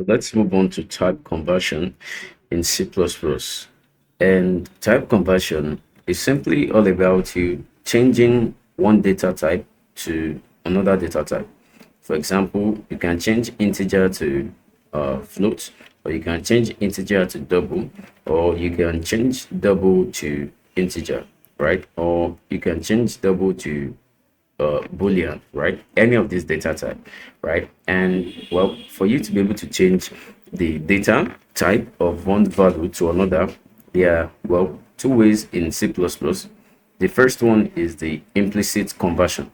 So let's move on to type conversion in C++. And type conversion is simply all about you changing one data type to another data type. For example, you can change integer to float, or you can change integer to double, or you can change double to integer, right? Or you can change double to boolean, right? Any of these data type, right? And well, for you to be able to change the data type of one value to another, there are, well, two ways in C++. The first one is the implicit conversion.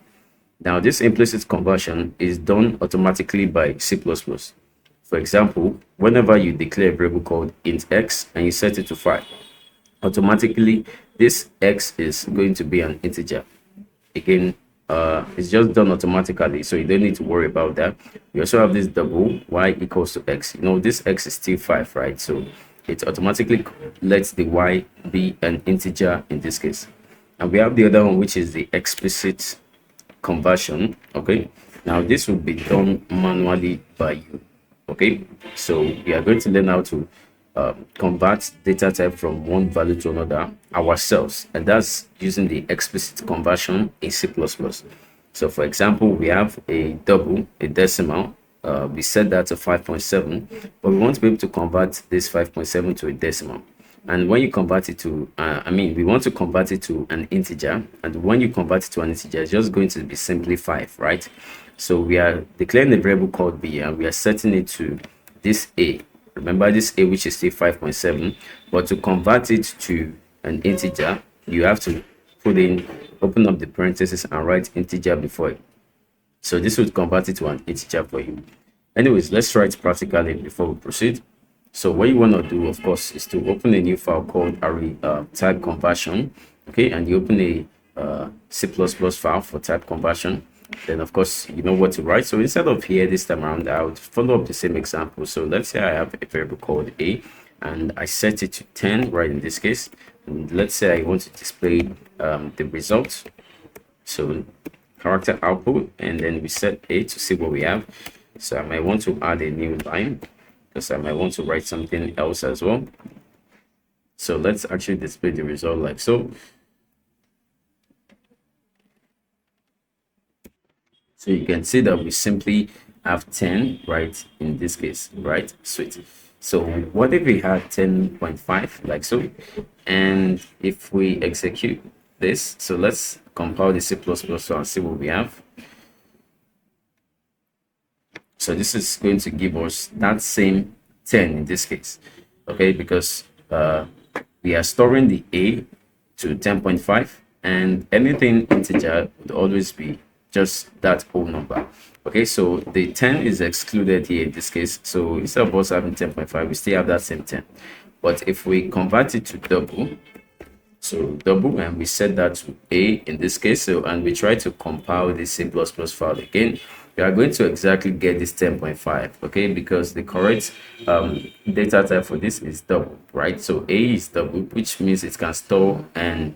Now, this implicit conversion is done automatically by C++. For example, whenever you declare a variable called int x and you set it to 5, automatically this x is going to be an integer. Again, it's just done automatically, so you don't need to worry about that. You also have this double y equals to x. You know, this x is still 5, right? So it automatically lets the y be an integer in this case. And we have the other one, which is the explicit conversion. Okay, now this will be done manually by you. Okay, so we are going to learn how to convert data type from one value to another ourselves, and that's using the explicit conversion in C++. So for example, we have a double, a decimal. We set that to 5.7, but we want to be able to convert this 5.7 to a decimal. And when you convert it to, we want to convert it to an integer. And when you convert it to an integer, it's just going to be simply 5, right? So we are declaring a variable called b, and we are setting it to this a. Remember this a, which is still 5.7. But to convert it to an integer, you have to open up the parentheses and write integer before it. So this would convert it to an integer for you. Anyways, let's try it practically before we proceed. So what you want to do, of course, is to open a new file called array type conversion. Okay, and you open a C++ file for type conversion. Then, of course, you know what to write. So instead of here this time around, I would follow up the same example. So let's say I have a variable called a, and I set it to 10, right, in this case. And let's say I want to display the result. So character output, and then we set a to see what we have. So I might want to add a new line, because I might want to write something else as well. So let's actually display the result like so. So you can see that we simply have 10, right, in this case, right? Sweet. So what if we had 10.5 like so? And if we execute this, so let's compile the C++ and see what we have. So this is going to give us that same 10 in this case, okay, because we are storing the a to 10.5, and anything integer would always be just that whole number. Okay, so the 10 is excluded here in this case. So instead of us having 10.5, we still have that same 10. But if we convert it to double, so double, and we set that to a in this case, so and we try to compile this C++ file again, we are going to exactly get this 10.5, okay, because the correct data type for this is double, right? So a is double, which means it can store a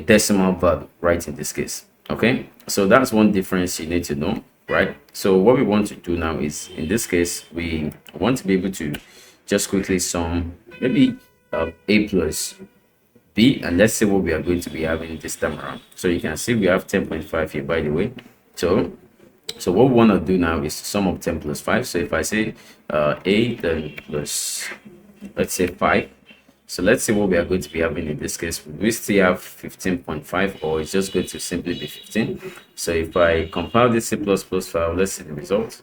decimal value, right, in this case. Okay, so that's one difference you need to know, right? So what we want to do now is, in this case, we want to be able to just quickly sum maybe a plus b, and let's see what we are going to be having this time around. So you can see we have 10.5 here, by the way. So what we want to do now is sum up 10 plus 5. So if I say a, then plus, let's say 5. So let's see what we are going to be having in this case. We still have 15.5, or it's just going to simply be 15. So if I compile this C++ file, let's see the result.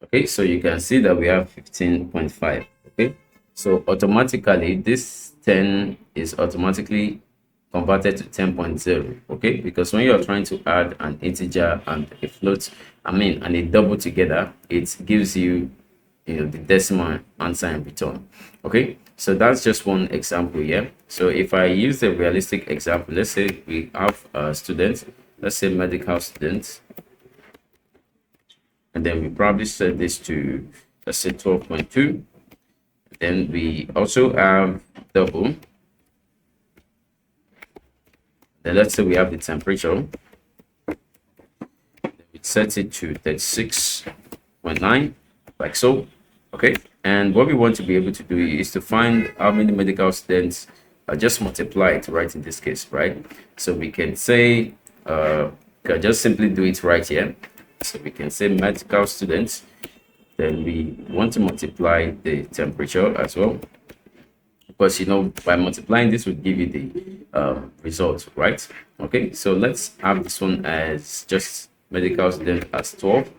Okay, so you can see that we have 15.5. Okay, so automatically this 10 is automatically converted to 10.0. Okay, because when you're trying to add an integer and a float, and a double together, it gives you, the decimal answer in return. Okay, so that's just one example here. So if I use a realistic example, let's say we have a student, let's say medical student, and then we probably set this to, let's say, 12.2. Then we also have double. Then let's say we have the temperature. We set it to 36.9. like so. Okay, and what we want to be able to do is to find how many medical students, just multiply it, right, in this case, right? So we can say, can just simply do it right here. So we can say medical students, then we want to multiply the temperature as well, because by multiplying this would give you the result, right? Okay, so let's have this one as just medical student as 12.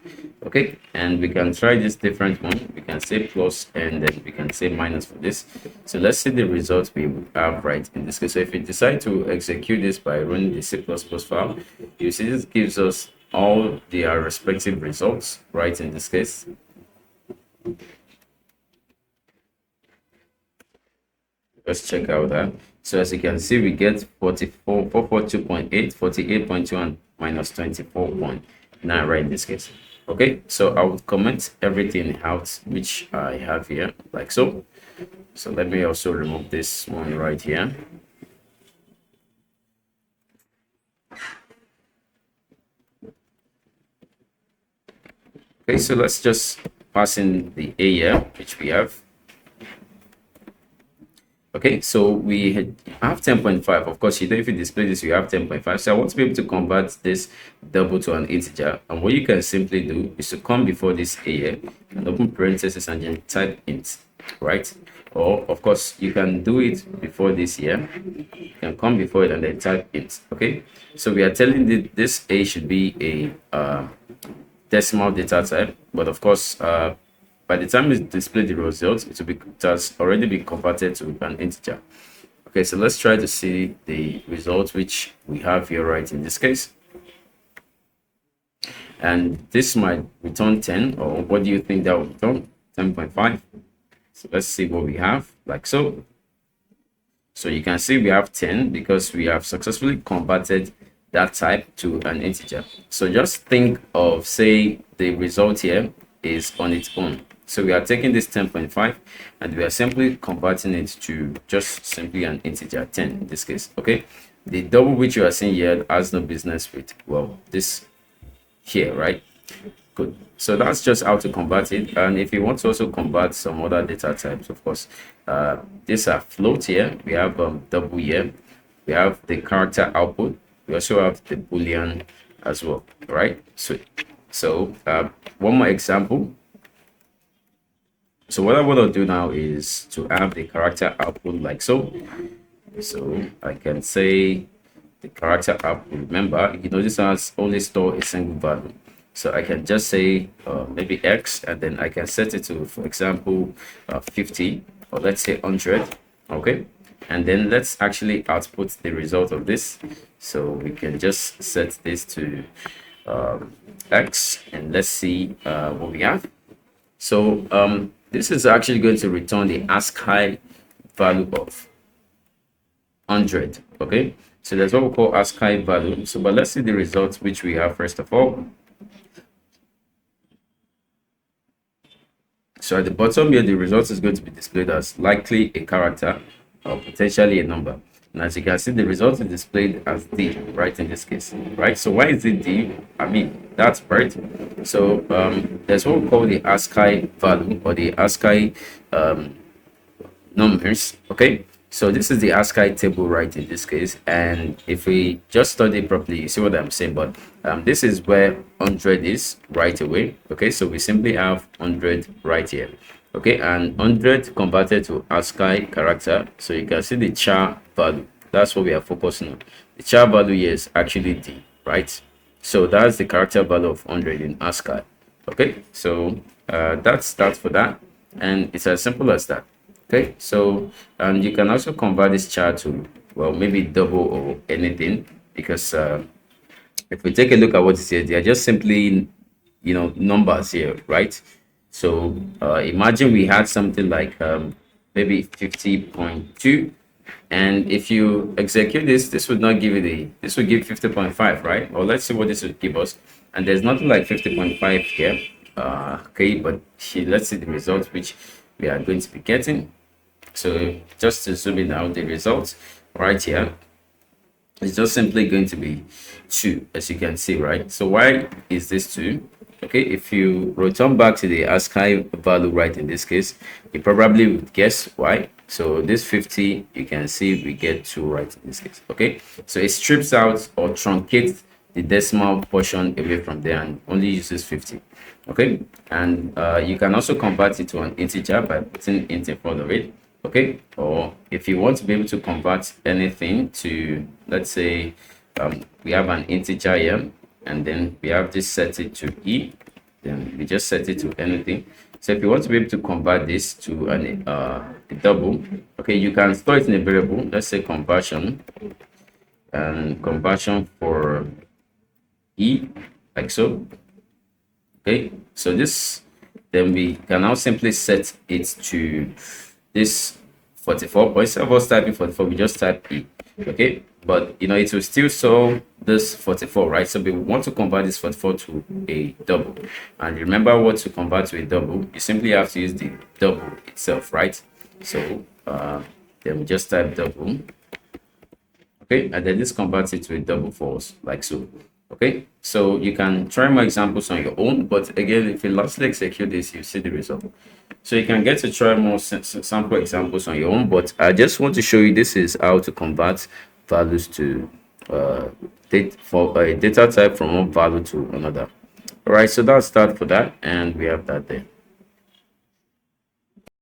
Okay, and we can try this different one. We can say plus and then we can say minus for this. So let's see the results we have right in this case. So if we decide to execute this by running the C++ file, you see this gives us all their respective results, right, in this case. Let's check out that. So as you can see, we get 442.8, 48.2, and minus 24.9 right in this case. Okay, so I would comment everything out which I have here, like so. So let me also remove this one right here. Okay, so let's just pass in the A here, which we have. Okay, so we have 10.5. Of course, if you display this, you have 10.5. So I want to be able to convert this double to an integer. And what you can simply do is to come before this A here and open parentheses and then type int, right? Or, of course, you can do it before this here. You can come before it and then type int, okay? So we are telling that this A should be a decimal data type. But, of course, by the time we display the results, it has already been converted to an integer. Okay, so let's try to see the results which we have here right in this case. And this might return 10, or what do you think that will return? 10.5. So let's see what we have, like so. So you can see we have 10 because we have successfully converted that type to an integer. So just think of, say, the result here is on its own. So we are taking this 10.5 and we are simply converting it to just simply an integer 10 in this case. Okay, the double which you are seeing here has no business with, well, this here, right? Good. So that's just how to convert it. And if you want to also convert some other data types, of course, these are float here. We have double here. We have the character output. We also have the boolean as well, right? So one more example. So what I want to do now is to have the character output like so. So I can say the character output. Remember, this has only store a single value. So I can just say maybe X, and then I can set it to, for example, 50, or let's say 100. Okay. And then let's actually output the result of this. So we can just set this to X, and let's see what we have. So this is actually going to return the ASCII value of 100. Okay, so that's what we call ASCII value. So, but let's see the results which we have first of all. So at the bottom here, the result is going to be displayed as likely a character or potentially a number. And as you can see, the result is displayed as D, right, in this case, right? So why is it D? I mean, that's right. So there's what we call the ASCII value, or the ASCII numbers, okay? So this is the ASCII table, right, in this case. And if we just study properly, you see what I'm saying. But this is where 100 is right away, okay? So we simply have 100 right here. Okay, and 100 converted to ASCII character. So you can see the char value. That's what we are focusing on. The char value here is actually D, right? So that's the character value of 100 in ASCII. Okay, so that's for that. And it's as simple as that. Okay, so and you can also convert this char to, well, maybe double or anything, because if we take a look at what it says, they are just simply, numbers here, right? So imagine we had something like maybe 50.2, and if you execute this would not give you this would give 50.5, right? Or let's see what this would give us. And there's nothing like 50.5 here. Okay, but let's see the results which we are going to be getting. So just to zoom in out, the results right here, it's just simply going to be 2, as you can see, right? So why is this 2? Okay, if you return back to the ASCII value right in this case, you probably would guess why. So this 50, you can see we get 2 right in this case. Okay, so it strips out or truncates the decimal portion away from there and only uses 50. Okay, and you can also convert it to an integer by putting int in front of it. Okay, or if you want to be able to convert anything to, let's say, we have an integer here, and then we have this set it to e, then we just set it to anything. So if you want to be able to convert this to a double, okay, you can store it in a variable. Let's say conversion, and conversion for e, like so. Okay, so this, then we can now simply set it to this 44. But instead of us typing 44, we just type e. Okay, but you know, it will still show this 44, right? So we want to convert this 44 to a double, and remember what to convert to a double, you simply have to use the double itself, right? So then we just type double. Okay, and then this converts it to a double for us, like so. Okay, so you can try more examples on your own, but again, if you lastly execute this, you see the result. So you can get to try more sample examples on your own, but I just want to show you this is how to convert values to for a data type from one value to another. All right, so that's that for that, and we have that there.